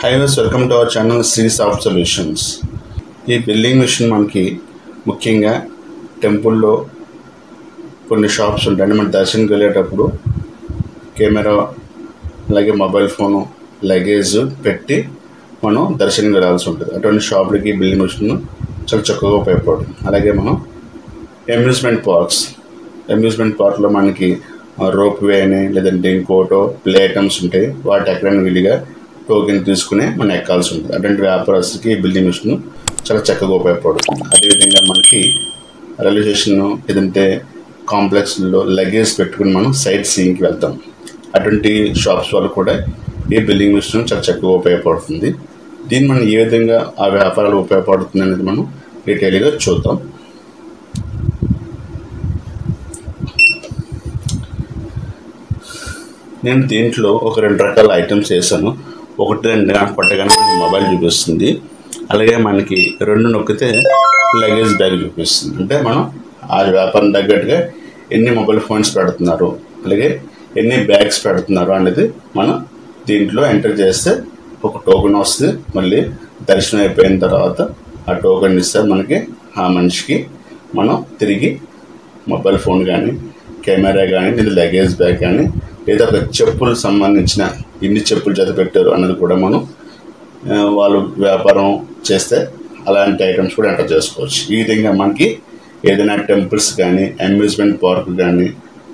Hi guys, welcome to our channel Sri Soft Solutions. ఈ billing machine మనకి ముఖ్యంగా టెంపుల్లో కొన్ని షాప్స్ ఉంటాయి. మన దర్శనంకి వెళ్ళేటప్పుడు కెమెరా అలాగే మొబైల్ ఫోను లగేజ్ పెట్టి మనం దర్శనం వెళ్ళాల్సి ఉంటుంది. అటువంటి షాపులకి బిల్లింగ్ మిషన్ చాలా చక్కగా ఉపయోగపడుతుంది. అలాగే మనం అమ్యూజ్మెంట్ పార్క్లో మనకి రోప్ వే అని లేదంటే ఇంకోటో ప్లే ఐటమ్స్ ఉంటాయి. వాటి ఎక్కడైనా విడిగా టోకెన్ తీసుకునే మనం ఎక్కాల్సి ఉంటుంది. అటువంటి వ్యాపారస్తులకి బిల్డింగ్ మిషన్ చాలా చక్కగా ఉపయోగపడుతుంది. అదేవిధంగా మనకి రైల్వే స్టేషన్ లేదంటే కాంప్లెక్స్లో లగేజ్ పెట్టుకుని మనం సైట్ సీయింగ్కి వెళ్తాం. అటువంటి షాప్స్ వాళ్ళు కూడా ఈ బిల్డింగ్ మిషన్ చాలా చక్కగా ఉపయోగపడుతుంది. దీన్ని మనం ఏ విధంగా ఆ వ్యాపారాలు ఉపయోగపడుతుంది అనేది మనం డీటెయిల్గా చూద్దాం. నేను దీంట్లో ఒక 2 రకాల ఐటమ్స్ వేసాను. 1-2 కొట్టగానే మొబైల్ చూపిస్తుంది. అలాగే మనకి 2 నొక్కితే లగేజ్ బ్యాగ్ చూపిస్తుంది. అంటే మనం ఆ వ్యాపారం తగ్గట్టుగా ఎన్ని మొబైల్ ఫోన్స్ పెడుతున్నారు అలాగే ఎన్ని బ్యాగ్స్ పెడుతున్నారు అనేది మనం దీంట్లో ఎంటర్ చేస్తే ఒక టోకెన్ వస్తుంది. మళ్ళీ దర్శనం అయిపోయిన తర్వాత ఆ టోకెన్ ఇస్తే మనకి ఆ మనిషికి మనం తిరిగి మొబైల్ ఫోన్ కానీ కెమెరా కానీ లేదా లగేజ్ బ్యాగ్ కానీ లేదా ఒక చెప్పులు సంబంధించిన ఎన్ని చెప్పులు జత పెట్టారు అన్నది కూడా మనం వాళ్ళు వ్యాపారం చేస్తే అలాంటి ఐటమ్స్ కూడా ఎంటర్ చేసుకోవచ్చు. ఈ విధంగా మనకి ఏదైనా టెంపుల్స్ కానీ అమ్యూజ్మెంట్ పార్క్ కానీ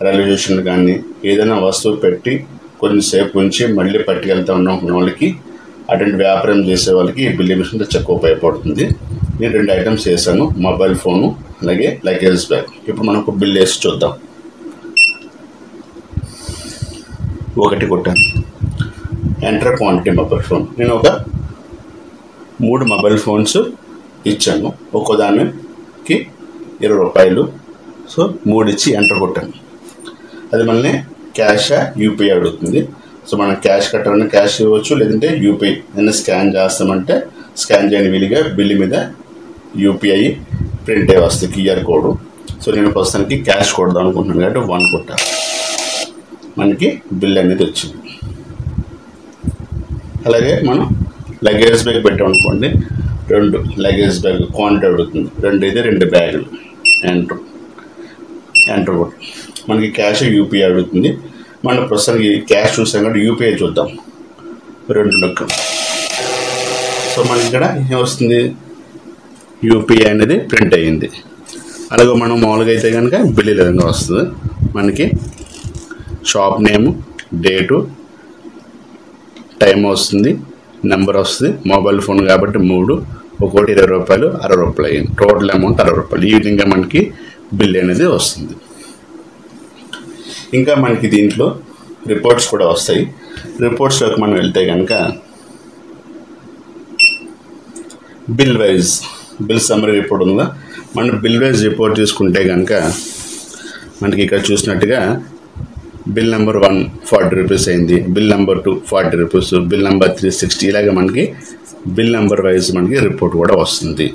రైల్వే స్టేషన్ కానీ ఏదైనా వస్తువు పెట్టి కొంచెంసేపు ఉంచి మళ్ళీ పట్టుకెళ్తా ఉన్న వాళ్ళకి అటువంటి వ్యాపారం చేసే వాళ్ళకి ఈ బిల్లింగ్ మిషన్ చక్కగా ఉపయోగపడుతుంది. నేను 2 ఐటమ్స్ వేసాను, మొబైల్ ఫోను అలాగే లగేజ్ బ్యాగ్. ఇప్పుడు మనం ఒక బిల్ వేసి చూద్దాం. 1 కొట్టాను, ఎంటర్ క్వాంటిటీ మొబైల్ ఫోన్. నేను ఒక 3 మొబైల్ ఫోన్స్ ఇచ్చాను. ఒక్కోదానికి 20 రూపాయలు. సో 3 ఇచ్చి ఎంటర్ కొట్టాను. అది మళ్ళీ క్యాషా యూపీఐ అడుగుతుంది. సో మనం క్యాష్ కట్టాలని క్యాష్ ఇవ్వచ్చు, లేదంటే యూపీఐ ఏదైనా స్కాన్ చేస్తామంటే స్కాన్ చేయని వీలుగా బిల్లు మీద యూపీఐ ప్రింట్ అయ్యి వస్తుంది క్యూఆర్ కోడ్. సో నేను ప్రస్తుతానికి క్యాష్ కొడదాం అనుకుంటున్నాను కాబట్టి 1 కొట్టాను. మనకి బిల్ అనేది వచ్చింది. అలాగే మనం లగేజ్ బ్యాగ్ పెట్టామనుకోండి, 2 లగేజ్ బ్యాగ్ క్వాంటిటీ అడుగుతుంది. 2 అయితే 2 బ్యాగులు. ఎంటర్ కొట్టు. మనకి క్యాష్ యూపీఐ అడుగుతుంది. మనం ప్రస్తుతానికి క్యాష్ చూసాం కాబట్టి యూపీఐ చూద్దాం. 2 నొక్కం. సో మనకి ఇక్కడ ఏమొస్తుంది, యూపీఐ అనేది ప్రింట్ అయ్యింది. అలాగే మనం మామూలుగా అయితే కనుక బిల్ ఈ విధంగా వస్తుంది. మనకి షాప్ నేము, డేటు, టైం వస్తుంది, నెంబర్ వస్తుంది. మొబైల్ ఫోన్ కాబట్టి 3, ఒక్కోటి 20 రూపాయలు, 60 రూపాయలు అయ్యింది. టోటల్ అమౌంట్ 60 రూపాయలు. ఈ విధంగా మనకి బిల్ అనేది వస్తుంది. ఇంకా మనకి దీంట్లో రిపోర్ట్స్ కూడా వస్తాయి. రిపోర్ట్స్లోకి మనం వెళ్తే కనుక బిల్ వైజ్ సమ్మరీ రిపోర్ట్ ఉందా, మనం బిల్ వైజ్ రిపోర్ట్ తీసుకుంటే కనుక మనకి ఇక్కడ చూసినట్టుగా బిల్ నెంబర్ 1 40 రూపీస్ అయింది, bill number 2 40 rupees, bill number 3 60. ఇలాగే మనకి బిల్ నెంబర్ వైజ్ మనకి రిపోర్ట్ కూడా వస్తుంది.